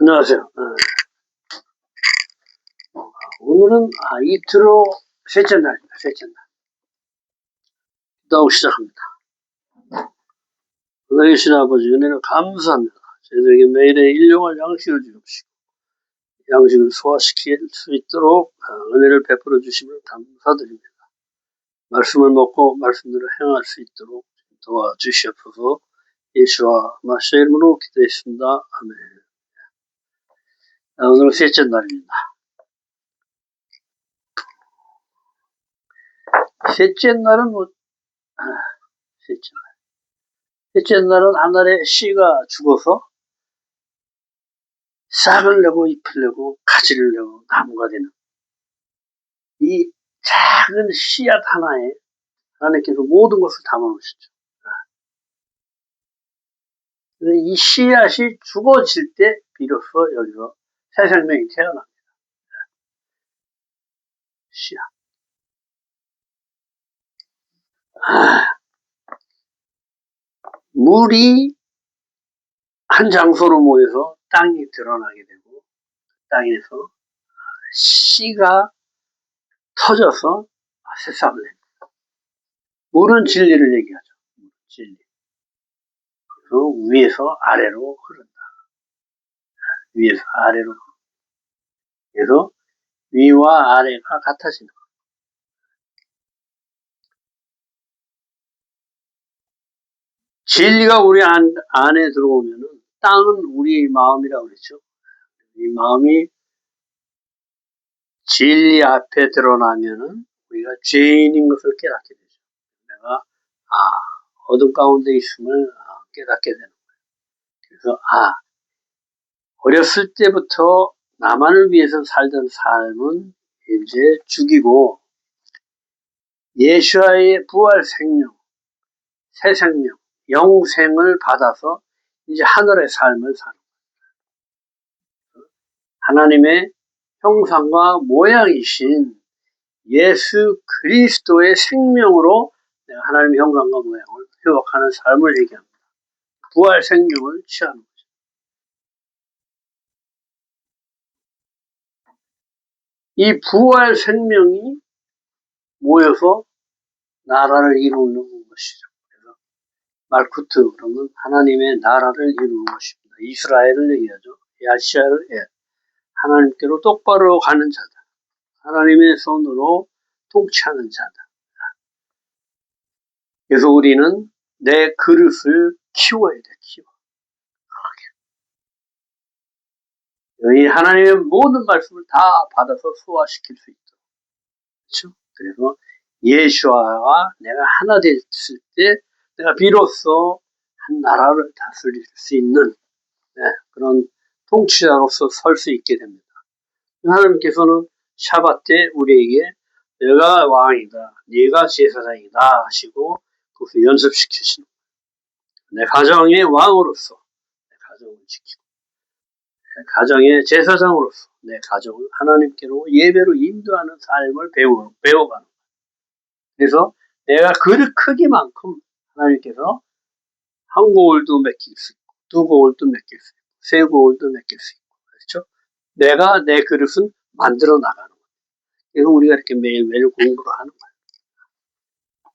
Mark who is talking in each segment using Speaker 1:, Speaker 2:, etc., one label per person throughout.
Speaker 1: 안녕하세요. 오늘은 이틀로 셋째 날입니다. 셋째 날. 기도하고 시작합니다. 하나님 신 아버지 은혜를 감사합니다. 저희들에게 매일의 일용할 양식을 주옵시고 양식을 소화시킬 수 있도록 은혜를 베풀어 주심을 감사드립니다. 말씀을 먹고 말씀대로 행할 수 있도록 도와주시옵소서. 예수와 마시아 이름으로 기도했습니다. 아멘. 오늘은 셋째 날입니다. 셋째 날은 셋째 날은 하늘에 씨가 죽어서 싹을 내고 잎을 내고 가지를 내고 나무가 되는 이 작은 씨앗 하나에 하나님께서 모든 것을 담아놓으셨죠. 이 씨앗이 죽어질 때 비로소 여기서 새 생명이 태어납니다. 씨앗. 물이 한 장소로 모여서 땅이 드러나게 되고 땅에서 씨가 터져서 새싹을 냅니다. 물은 진리를 얘기하죠. 진리. 그래서 위에서 아래로 흐른다. 위에서 아래로. 그래서 위와 아래가 같아지는 거예요. 진리가 우리 안에 들어오면은 땅은 우리 마음이라고 그랬죠. 이 마음이 진리 앞에 드러나면은 우리가 죄인인 것을 깨닫게 되죠. 내가 어둠 가운데 있음을 깨닫게 되는 거예요. 그래서 어렸을 때부터 나만을 위해서 살던 삶은 이제 죽이고 예수와의 부활 생명, 새 생명, 영생을 받아서 이제 하늘의 삶을 사는 거예요. 하나님의 형상과 모양이신 예수 그리스도의 생명으로 내가 하나님의 형상과 모양을 회복하는 삶을 얘기합니다. 부활 생명을 취하는 거죠. 이 부활 생명이 모여서 나라를 이루는 것이죠. 그래서 말쿠트 그러면 하나님의 나라를 이루는 것입니다. 이스라엘을 얘기하죠. 야시아를 하나님께로 똑바로 가는 자다. 하나님의 손으로 통치하는 자다. 그래서 우리는 내 그릇을 키워야 돼. 이 하나님의 모든 말씀을 다 받아서 소화시킬 수 있도록. 그렇죠? 그래서 예수와 내가 하나 됐을 때 내가 비로소 한 나라를 다스릴 수 있는 그런 통치자로서 설 수 있게 됩니다. 하나님께서는 샤밧 때 우리에게 내가 왕이다, 네가 제사장이다 하시고 그것을 연습시키시는 거예요. 내 가정의 왕으로서 내 가정을 지키고 내 가정의 제사장으로서 내 가정을 하나님께로 예배로 인도하는 삶을 배워가는 거예요. 그래서 내가 그릇 크기만큼 하나님께서 한 고울도 맡길 수 있고 두 고울도 맡길 수 있고 세 고울도 맡길 수 있고 그렇죠? 내가 내 그릇은 만들어 나가는 거예요. 그래서 우리가 이렇게 매일매일 공부를 하는 거예요.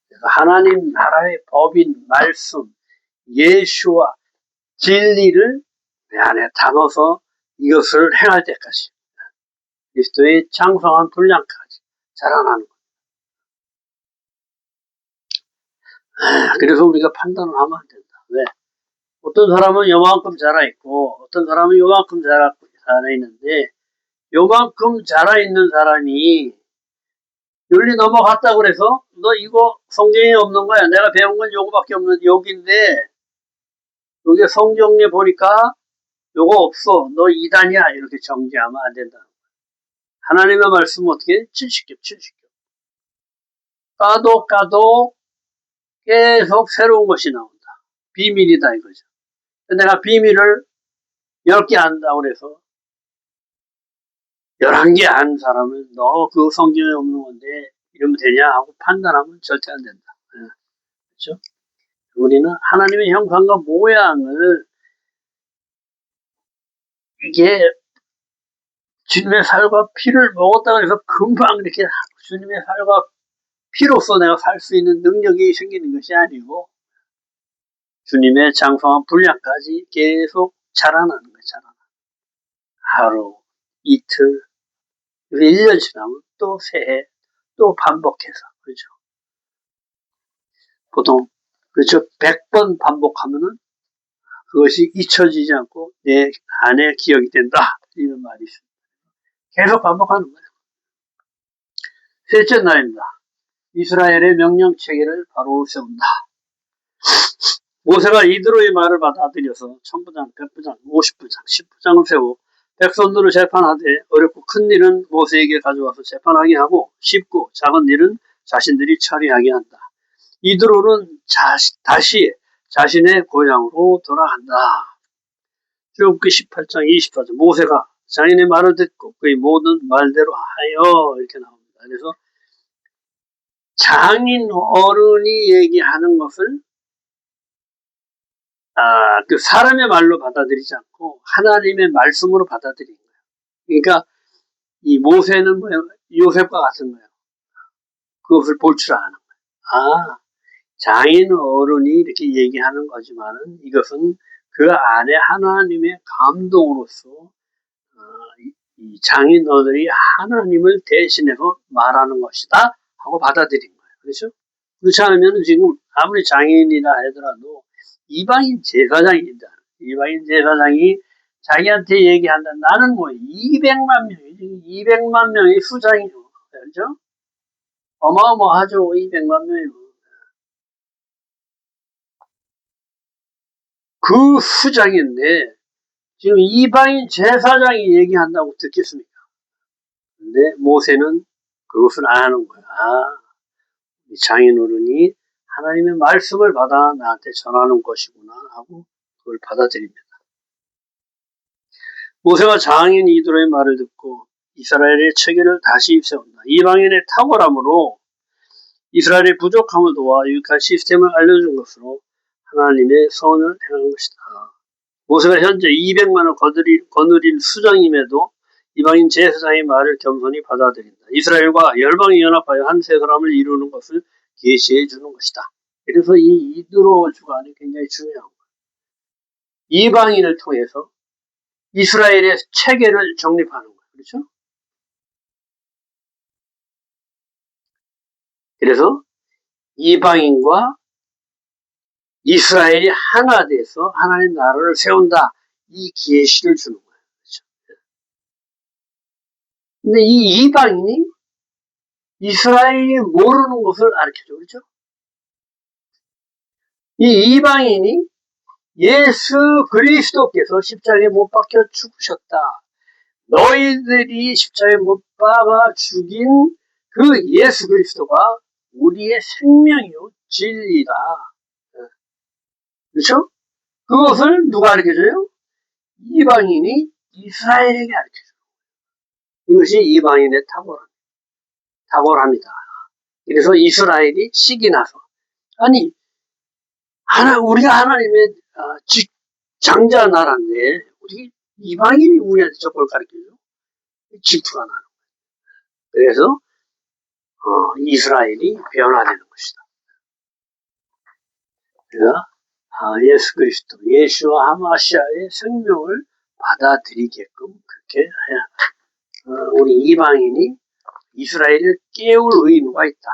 Speaker 1: 그래서 하나님 나라의 법인 말씀 예수와 진리를 내 안에 담아서 이것을 행할 때까지 그리스도의 장성한 분량까지 자라나는 거예요. 그래서 우리가 판단을 하면 안 된다. 왜? 어떤 사람은 요만큼 자라있고 어떤 사람은 요만큼 자라있는데 요만큼 자라있는 사람이 윤리 넘어갔다 그래서 너 이거 성경에 없는 거야. 내가 배운 건 요거밖에 없는 여기인데 여기 성경에 보니까 요거 없어. 너 이단이야. 이렇게 정지하면 안 된다. 하나님의 말씀은 어떻게? 70겹. 까도 계속 새로운 것이 나온다. 비밀이다 이거죠. 내가 비밀을 10개 안다고 그래서 11개 안 사람은 너 그 성경에 없는 건데 이러면 되냐 하고 판단하면 절대 안 된다. 그렇죠? 우리는 하나님의 형상과 모양을 이게 주님의 살과 피를 먹었다고 해서 금방 이렇게 주님의 살과 피로써 내가 살 수 있는 능력이 생기는 것이 아니고 주님의 장성한 분량까지 계속 자라나는 거예요. 자라나. 하루, 이틀, 1년 지나면 또 새해, 또 반복해서. 그렇죠. 보통, 그렇죠. 100번 반복하면은 그것이 잊혀지지 않고 내 안에 기억이 된다. 이런 말이 있습니다. 계속 반복하는 거예요. 셋째 날입니다. 이스라엘의 명령 체계를 바로 세운다. 모세가 이드로의 말을 받아들여서 1000부장, 100부장, 50부장, 10부장을 세우고 백성들을 재판하되 어렵고 큰 일은 모세에게 가져와서 재판하게 하고 쉽고 작은 일은 자신들이 처리하게 한다. 이드로는 다시 자신의 고향으로 돌아간다. 출애굽기 18장 24절 모세가 장인의 말을 듣고 그의 모든 말대로 하여 이렇게 나옵니다. 그래서 장인 어른이 얘기하는 것을 그 사람의 말로 받아들이지 않고 하나님의 말씀으로 받아들인 거예요. 그러니까 이 모세는 요셉과 같은 거예요. 그것을 볼 줄 아는 거예요. 장인 어른이 이렇게 얘기하는 거지만은 이것은 그 안에 하나님의 감동으로서 이 장인 어른이 하나님을 대신해서 말하는 것이다 하고 받아들인 거예요. 그렇죠? 그렇지 않으면 지금 아무리 장인이라 하더라도 이방인 제사장입니다. 이방인 제사장이 자기한테 얘기한다. 나는 200만 명이 200만 명의 수장이요. 그렇죠? 어마어마하죠. 200만 명이요. 그 수장인데 지금 이방인 제사장이 얘기한다고 듣겠습니까? 근데 모세는 그것을 안 하는 거야. 장인 어른이 하나님의 말씀을 받아 나한테 전하는 것이구나 하고 그걸 받아들입니다. 모세가 장인 이드로의 말을 듣고 이스라엘의 체계를 다시 세운다. 이방인의 탁월함으로 이스라엘의 부족함을 도와 유익한 시스템을 알려준 것으로 하나님의 선을 행한 것이다. 모세가 현재 200만을 거느린 수장임에도 이방인 제사장의 말을 겸손히 받아들인다. 이스라엘과 열방이 연합하여 한 세 사람을 이루는 것을 계시해 주는 것이다. 그래서 이 이드로 주간이 굉장히 중요한 거예요. 이방인을 통해서 이스라엘의 체계를 정립하는 거예요. 그렇죠? 그래서 이방인과 이스라엘이 하나 돼서 하나님 나라를 세운다. 이 계시를 주는 거예요. 그렇죠? 근데 이 이방인이 이스라엘이 모르는 것을 가르쳐줘. 그렇죠? 이 이방인이 예수 그리스도께서 십자가에 못 박혀 죽으셨다. 너희들이 십자가에 못 박아 죽인 그 예수 그리스도가 우리의 생명이요 진리다. 그렇죠? 그것을 누가 가르쳐줘요? 이방인이 이스라엘에게 가르쳐줘요. 이것이 이방인의 탁월함이다. 그래서 이스라엘이 식이 나서 우리가 하나님의 장자 나라인데 우리 이방인이 우리한테 저걸 가르쳐줘? 질투가 나는 거예요. 그래서 이스라엘이 변화되는 것이다. 그러니까 예수 그리스도, 예수와 하마시아의 생명을 받아들이게끔 그렇게 해야 우리 이방인이 이스라엘을 깨울 의무가 있다.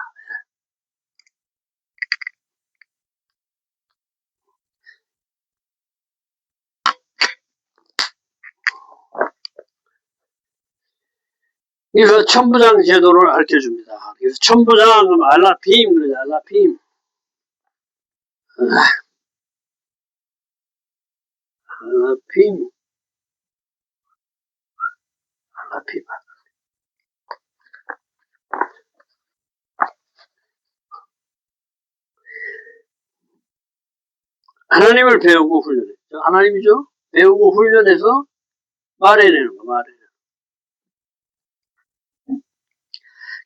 Speaker 1: 그래서 천부장 제도를 가르쳐줍니다. 그래서 천부장은 알라핌, 그러죠. 알라핌. 알라핌. 하나님을 배우고 훈련해. 하나님이죠? 배우고 훈련해서 말해내는 거, 말해내는 거.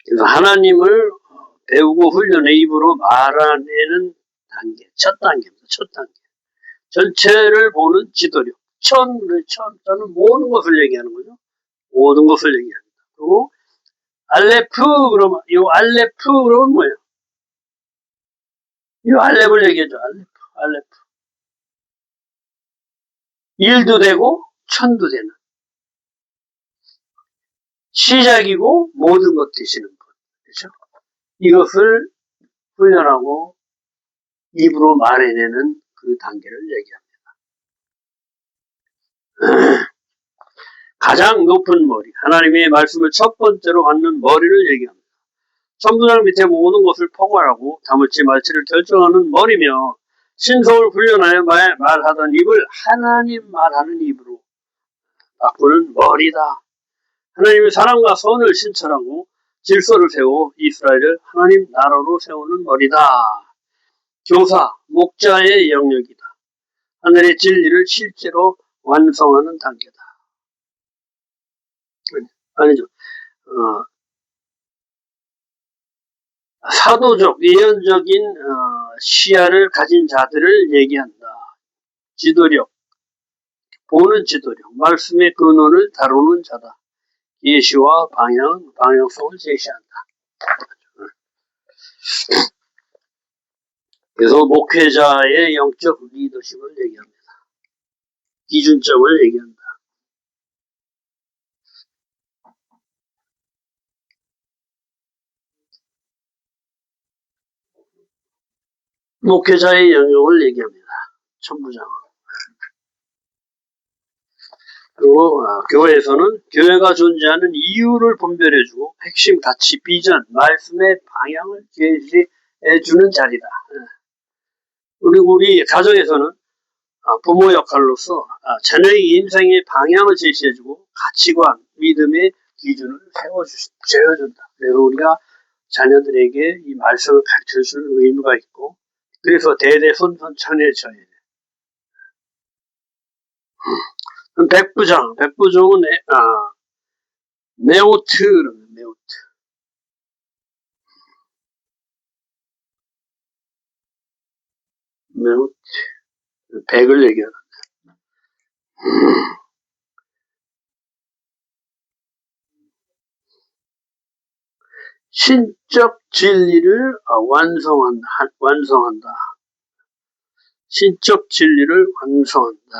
Speaker 1: 그래서 하나님을 배우고 훈련해 입으로 말아내는 단계, 첫 단계입니다. 첫 단계. 전체를 보는 지도력, 천은 모든 것을 얘기하는 거죠. 모든 것을 얘기합니다. 그리고 알레프 그러면 이 알레프 그러면 뭐예요? 이 알렙을 얘기하죠. 알레프. 일도 되고 천도 되는 시작이고 모든 것 되시는 것. 그렇죠? 이것을 훈련하고 입으로 말해내는 그 단계를 얘기합니다. 가장 높은 머리, 하나님의 말씀을 첫 번째로 받는 머리를 얘기합니다. 천부장 밑에 모든 것을 포괄하고 다물지 말지를 결정하는 머리며 신성을 훈련하여 말하던 입을 하나님 말하는 입으로 바꾸는 머리다. 하나님의 사랑과 선을 신천하고 질서를 세워 이스라엘을 하나님 나라로 세우는 머리다. 교사, 목자의 영역이다. 하늘의 진리를 실제로 완성하는 단계다. 아니죠. 사도적, 예언적인 시야를 가진 자들을 얘기한다. 지도력, 보는 지도력, 말씀의 근원을 다루는 자다. 예시와 방향성을 제시한다. 그래서 목회자의 영적 리더십을 얘기합니다. 기준점을 얘기한다. 목회자의 영역을 얘기합니다. 천부장. 그리고 교회에서는 교회가 존재하는 이유를 분별해주고 핵심 가치, 비전, 말씀의 방향을 제시해주는 자리다. 그리고 우리 가정에서는 부모 역할로서 자녀의 인생의 방향을 제시해주고 가치관, 믿음의 기준을 세워준다. 그래서 우리가 자녀들에게 이 말씀을 가르쳐줄 의무가 있고, 그래서 대대손손 전해져야 돼. 백부장은 메오트. 백을 얘기하는. 신적 진리를 완성한다. 신적 진리를 완성한다.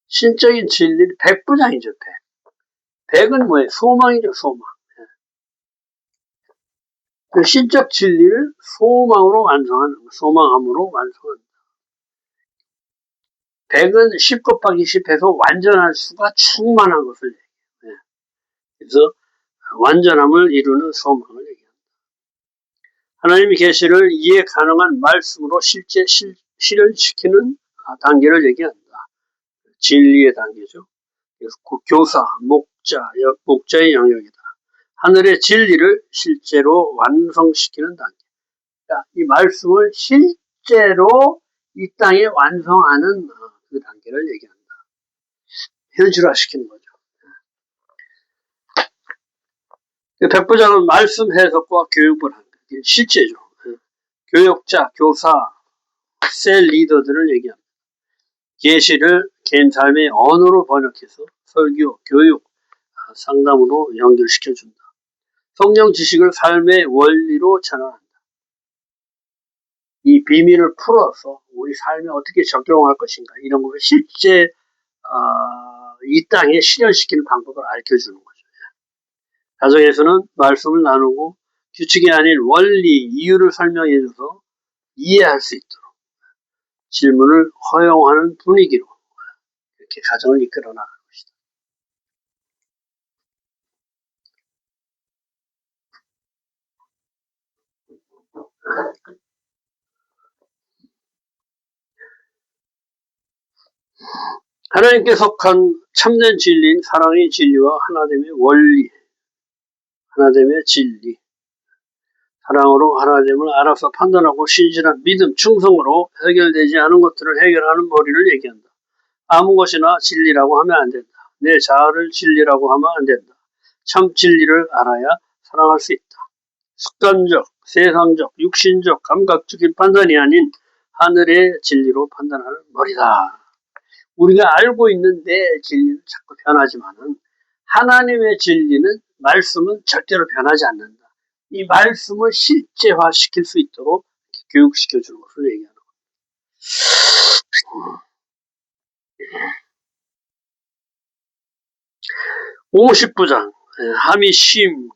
Speaker 1: 신적인 진리, 백부장이죠, 백. 백은 뭐예요? 소망이죠, 소망. 그 신적 진리를 소망함으로 완성한다. 백은 10 곱하기 10해서 완전할 수가 충만한 것을 얘기해요. 그래서 완전함을 이루는 소망을 얘기합니다. 하나님의 계시를 이해 가능한 말씀으로 실제 실현시키는 단계를 얘기한다. 진리의 단계죠. 교사, 목자의 영역이다. 하늘의 진리를 실제로 완성시키는 단계. 그러니까 이 말씀을 실제로 이 땅에 완성하는 그 단계를 얘기한다. 현실화시키는 거죠. 백부장은 말씀 해석과 교육을 한다. 실제죠. 교역자, 교사, 셀 리더들을 얘기합니다. 계시를 개인 삶의 언어로 번역해서 설교, 교육, 상담으로 연결시켜준다. 성경 지식을 삶의 원리로 전환한다. 이 비밀을 풀어서 우리 삶에 어떻게 적용할 것인가 이런 걸 실제 이 땅에 실현시키는 방법을 알려주는 거죠. 가정에서는 말씀을 나누고 규칙이 아닌 원리, 이유를 설명해줘서 이해할 수 있도록 질문을 허용하는 분위기로 이렇게 가정을 이끌어 나가는 것이다. 하나님께 속한 참된 진리인 사랑의 진리와 하나됨의 원리, 하나됨의 진리, 사랑으로 하나됨을 알아서 판단하고 신실한 믿음, 충성으로 해결되지 않은 것들을 해결하는 머리를 얘기한다. 아무 것이나 진리라고 하면 안 된다. 내 자아를 진리라고 하면 안 된다. 참 진리를 알아야 사랑할 수 있다. 습관적, 세상적, 육신적, 감각적인 판단이 아닌 하늘의 진리로 판단하는 머리다. 우리가 알고 있는데 진리는 자꾸 변하지만은 하나님의 진리는 말씀은 절대로 변하지 않는다. 이 말씀을 실제화시킬 수 있도록 교육시켜주는 것을 얘기하는 겁니다. 50부장 하미심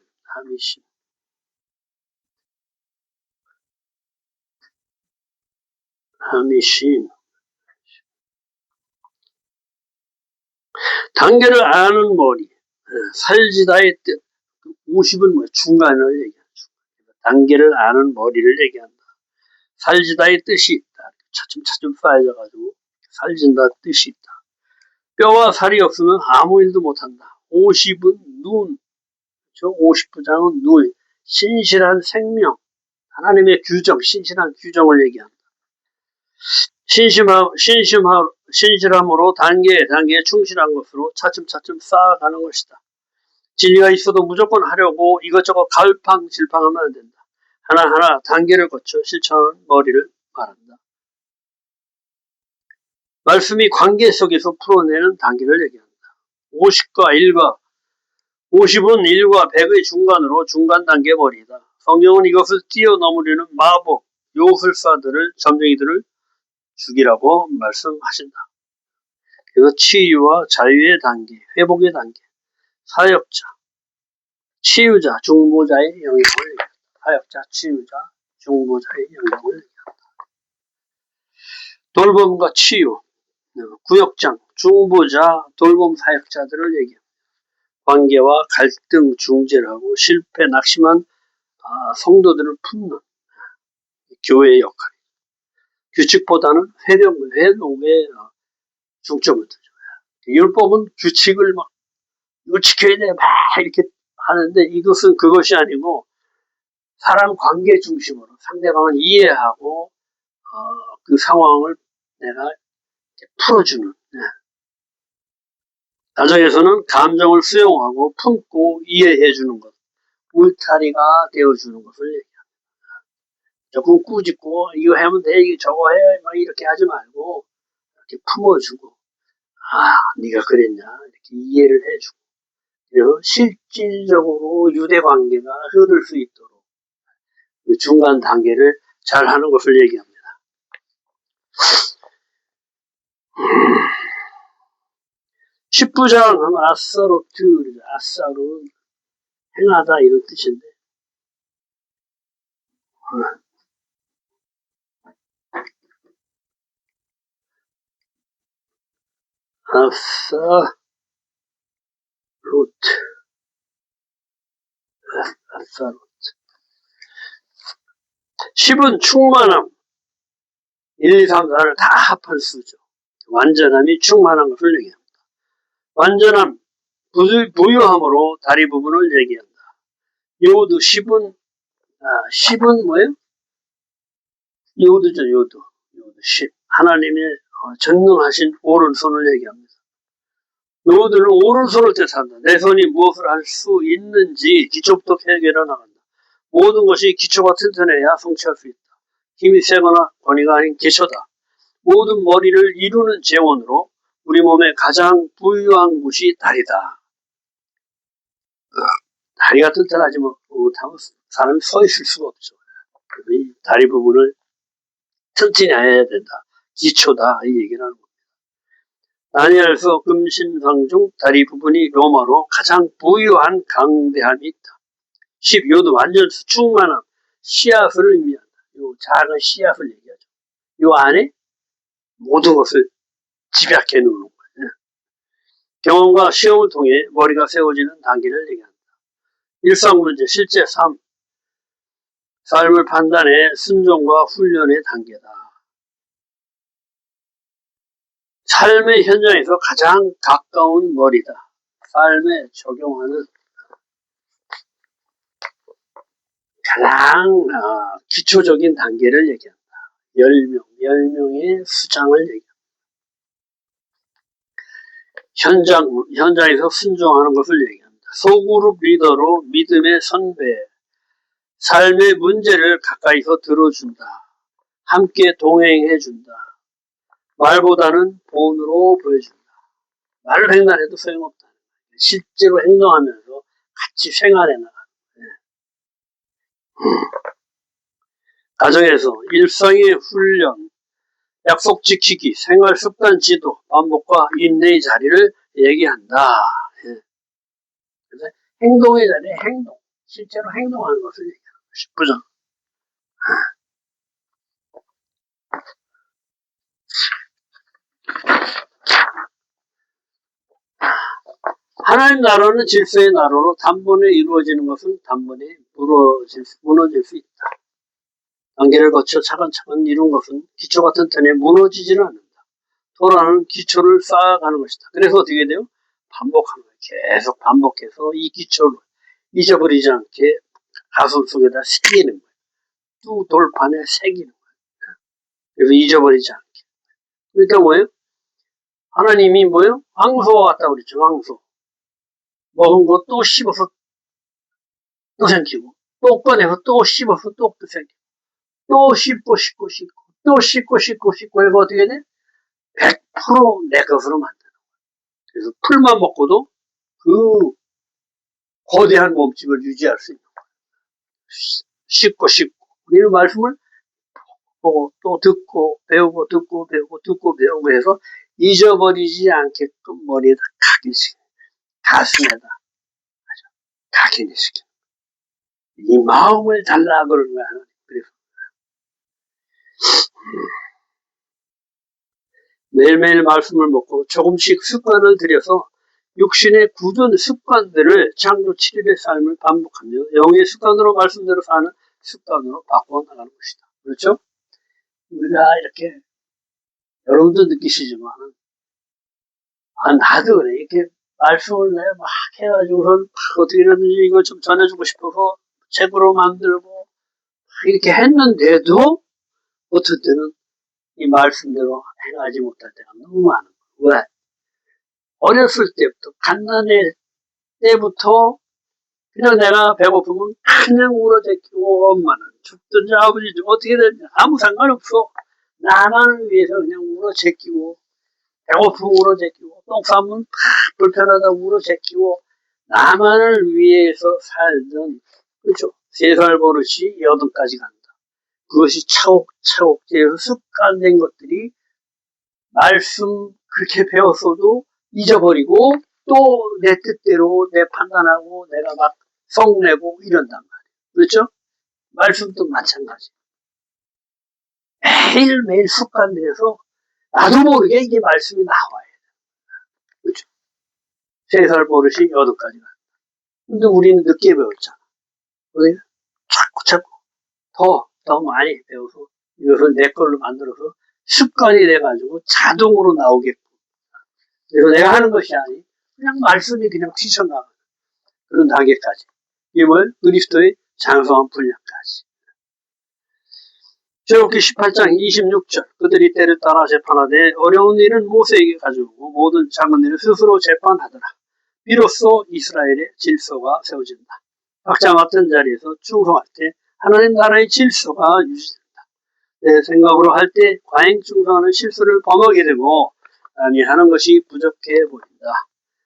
Speaker 1: 단계를 아는 머리 살지다의 뜻 50은 뭐 중간을 얘기하죠. 단계를 아는 머리를 얘기한다. 살지다의 뜻이 있다. 차츰차츰 쌓여가지고 살진다 뜻이 있다. 뼈와 살이 없으면 아무 일도 못한다. 50은 눈, 50부장은 눈, 신실한 생명, 하나님의 규정, 신실한 규정을 얘기한다. 신실함으로 단계에 충실한 것으로 차츰차츰 쌓아가는 것이다. 진리가 있어도 무조건 하려고 이것저것 갈팡질팡하면 안 된다. 하나하나 단계를 거쳐 실천하는 머리를 말한다. 말씀이 관계 속에서 풀어내는 단계를 얘기한다. 50과 1과 50은 1과 100의 중간으로 중간 단계 머리이다. 성경은 이것을 뛰어넘으려는 마법, 요술사들을, 점쟁이들을 죽이라고 말씀하신다. 그래서 치유와 자유의 단계, 회복의 단계, 사역자, 치유자, 중보자의 영역을 얘기한다. 사역자, 치유자, 중보자의 영역을 얘기한다. 돌봄과 치유, 구역장, 중보자, 돌봄 사역자들을 얘기합니다. 관계와 갈등 중재를 하고 실패, 낙심한 성도들을 품는 교회의 역할. 규칙보다는 회복에 중점을 두죠. 율법은 규칙을 막 이걸 지켜야 돼 막 이렇게 하는데 이것은 그것이 아니고 사람 관계 중심으로 상대방을 이해하고 그 상황을 내가 풀어주는 가정에서는 감정을 수용하고 품고 이해해주는 것, 울타리가 되어주는 것을 얘기합니다. 조금 꾸짖고 이거 하면 돼, 이거 저거 해, 막 이렇게 하지 말고 이렇게 품어주고 네가 그랬냐 이렇게 이해를 해주고 그래서 실질적으로 유대 관계가 흐를 수 있도록 그 중간 단계를 잘 하는 것을 얘기합니다. 10부장 하면 아사로 행하다 이런 뜻인데 아사롯 10은 충만함 1, 2, 3, 4를 다 합한 수죠. 완전함이 충만한 것을 얘기합니다. 완전함, 부유함으로 다리 부분을 얘기한다. 요드 10은 뭐예요? 요드죠. 요드 10. 하나님의 전능하신 오른손을 얘기합니다. 요드는 오른손을 뜻한다. 내 손이 무엇을 할 수 있는지 기초부터 해결해 나간다. 모든 것이 기초가 튼튼해야 성취할 수 있다. 힘이 세거나 권위가 아닌 기초다. 모든 머리를 이루는 재원으로 우리 몸의 가장 부유한 곳이 다리다. 다리가 튼튼하지 못하면 사람이 서 있을 수가 없죠. 이 다리 부분을 튼튼히 해야 된다. 기초다. 이 얘기를 하는 겁니다. 다니엘서 금신상 중 다리 부분이 로마로 가장 부유한 강대함이 있다. 10. 요도 완전 충만함. 씨앗을 의미한다. 요 작은 씨앗을 얘기하죠. 요 안에 모든 것을 집약해 놓는 거예요. 경험과 시험을 통해 머리가 세워지는 단계를 얘기한다. 일상 문제, 실제 삶을 판단해 순종과 훈련의 단계다. 삶의 현장에서 가장 가까운 머리다. 삶에 적용하는 가장 기초적인 단계를 얘기한다. 10명의 수장을 얘기합니다. 현장에서 순종하는 것을 얘기합니다. 소그룹 리더로 믿음의 선배, 삶의 문제를 가까이서 들어준다. 함께 동행해준다. 말보다는 본으로 보여준다. 말을 횡단해도 소용없다. 실제로 행동하면서 같이 생활해 나가는 거예요. 가정에서 일상의 훈련, 약속 지키기, 생활 습관 지도, 반복과 인내의 자리를 얘기한다. 그래서 행동의 자리에 행동, 실제로 행동하는 것을 얘기하는 것이 부정. 하나님 나라는 질서의 나라로 단번에 이루어지는 것은 단번에 무너질 수 있다. 단계를 거쳐 차근차근 이룬 것은 기초 같은 턴에 무너지지는 않는다. 토라는 기초를 쌓아가는 것이다. 그래서 어떻게 돼요? 반복하는 거예요. 계속 반복해서 이 기초를 잊어버리지 않게 가슴 속에다 새기는 거예요. 두 돌판에 새기는 거예요. 그래서 잊어버리지 않게. 그러니까 뭐예요? 하나님이 뭐예요? 황소와 같다고 그랬죠. 황소. 먹은 거 또 씹어서 또 생기고, 또 꺼내서 또 씹어서 또 생기고, 또 씹고 또 씹고 해서 어떻게 돼? 100%내 것으로 만드는 거예요. 그래서 풀만 먹고도 그 거대한 몸집을 유지할 수 있는 거예요. 씹고 우리는 말씀을 보고 또 듣고 배우고 해서 잊어버리지 않게끔 머리에다 각인시키는, 가슴에다 각인시키는. 이 마음을 달라 그러는 거야. 그래서 매일매일 말씀을 먹고 조금씩 습관을 들여서 육신의 굳은 습관들을 창조 7일의 삶을 반복하며 영의 습관으로 말씀대로 사는 습관으로 바꿔나가는 것이다. 그렇죠? 우리가 이렇게 여러분도 느끼시지만 나도 그래. 이렇게 말씀을 내가 막 해가지고선 어떻게든지 이걸 좀 전해주고 싶어서 책으로 만들고 이렇게 했는데도 어떤 때는 이 말씀대로 행하지 못할 때가 너무 많은 거예요. 왜? 어렸을 때부터 갓난의 때부터 그냥 내가 배고프면 그냥 울어제끼고 엄마는 죽든지 아버지든지 어떻게든지 아무 상관없어. 나만을 위해서 그냥 울어제끼고 배고프면 울어제끼고 똥 싸면 불편하다 울어제끼고 나만을 위해서 살던 그렇죠. 3살 버릇이 8까지 간다. 그것이 차곡차곡 되어서 습관된 것들이 말씀 그렇게 배웠어도 잊어버리고 또 내 뜻대로 내 판단하고 내가 막 성내고 이런단 말이에요. 그렇죠? 말씀도 마찬가지. 매일매일 습관돼서 나도 모르게 이게 말씀이 나와요. 그렇죠? 3살 버릇이 8까지 간다. 근데 우리는 늦게 배웠잖아. 우리는 자꾸 더 많이 배워서 이것을 내 걸로 만들어서 습관이 돼가지고 자동으로 나오게끔. 그래서 내가 하는 것이 아니 그냥 말씀이 그냥 튀쳐나가는 그런 단계까지. 이게 뭘? 그리스도의 장성한 분량까지. 출애굽기 18장 26절 그들이 때를 따라 재판하되 어려운 일은 모세에게 가져오고 모든 작은 일을 스스로 재판하더라. 비로소 이스라엘의 질서가 세워진다. 각자 맡은 자리에서 충성할 때 하나님 나라의 질서가 유지된다. 내 생각으로 할 때 과잉 충성하는 실수를 범하게 되고 남이 하는 것이 부족해 보인다.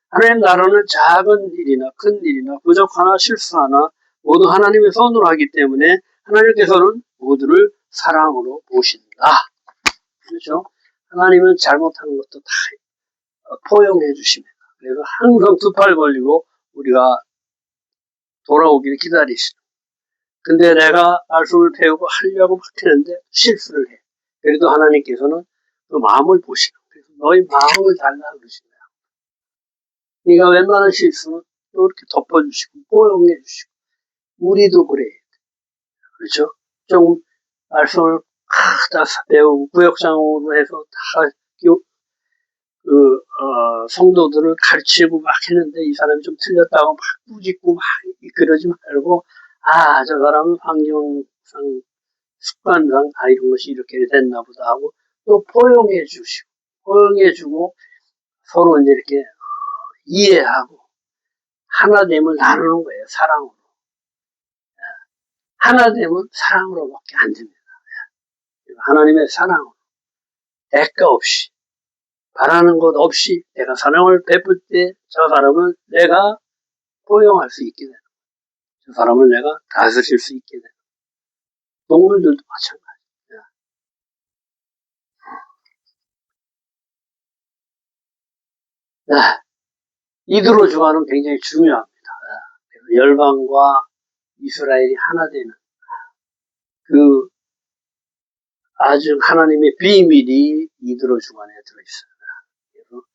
Speaker 1: 하나님 나라는 작은 일이나 큰 일이나 부족하나 실수하나 모두 하나님의 손으로 하기 때문에 하나님께서는 모두를 사랑으로 보신다. 그렇죠? 하나님은 잘못하는 것도 다 포용해 주십니다. 그래서 항상 두 팔 벌리고 우리가 돌아오기를 기다리시는. 근데 내가 말씀을 배우고 하려고 막 하는데 실수를 해. 그래도 하나님께서는 그 마음을 보시는. 그래서 너희 마음을 달라 그러시네요. 네가 웬만한 실수는 또 이렇게 덮어주시고 포용해 주시고 우리도 그래. 그렇죠? 좀 말씀을 다 배우고 구역장으로 해서 다 성도들을 가르치고 막 했는데 이 사람이 좀 틀렸다고 막 꾸짖고 막 그러지 말고 저 사람은 환경상 습관상 이런 것이 이렇게 됐나 보다 하고 또 포용해 주고 서로 이제 이렇게 이해하고 하나됨을 나누는 거예요. 사랑으로. 하나됨은 사랑으로밖에 안 됩니다. 하나님의 사랑으로 대가 없이 바라는 것 없이 내가 사랑을 베풀 때 저 사람은 내가 포용할 수 있게 되는, 저 사람을 내가 다스릴 수 있게 되는. 동물들도 마찬가지야. 이드로 주화는 굉장히 중요합니다. 열방과 이스라엘이 하나 되는 그 아주 하나님의 비밀이 이드로 주관에 들어있어요. 그래서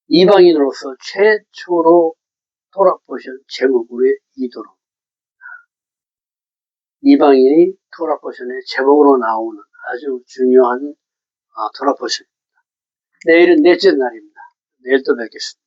Speaker 1: 이방인으로서 최초로 토라포션 제목으로의 이드로, 이방인이 토라포션의 제목으로 나오는 아주 중요한 토라포션. 내일은 넷째 날입니다. 내일 또 뵙겠습니다.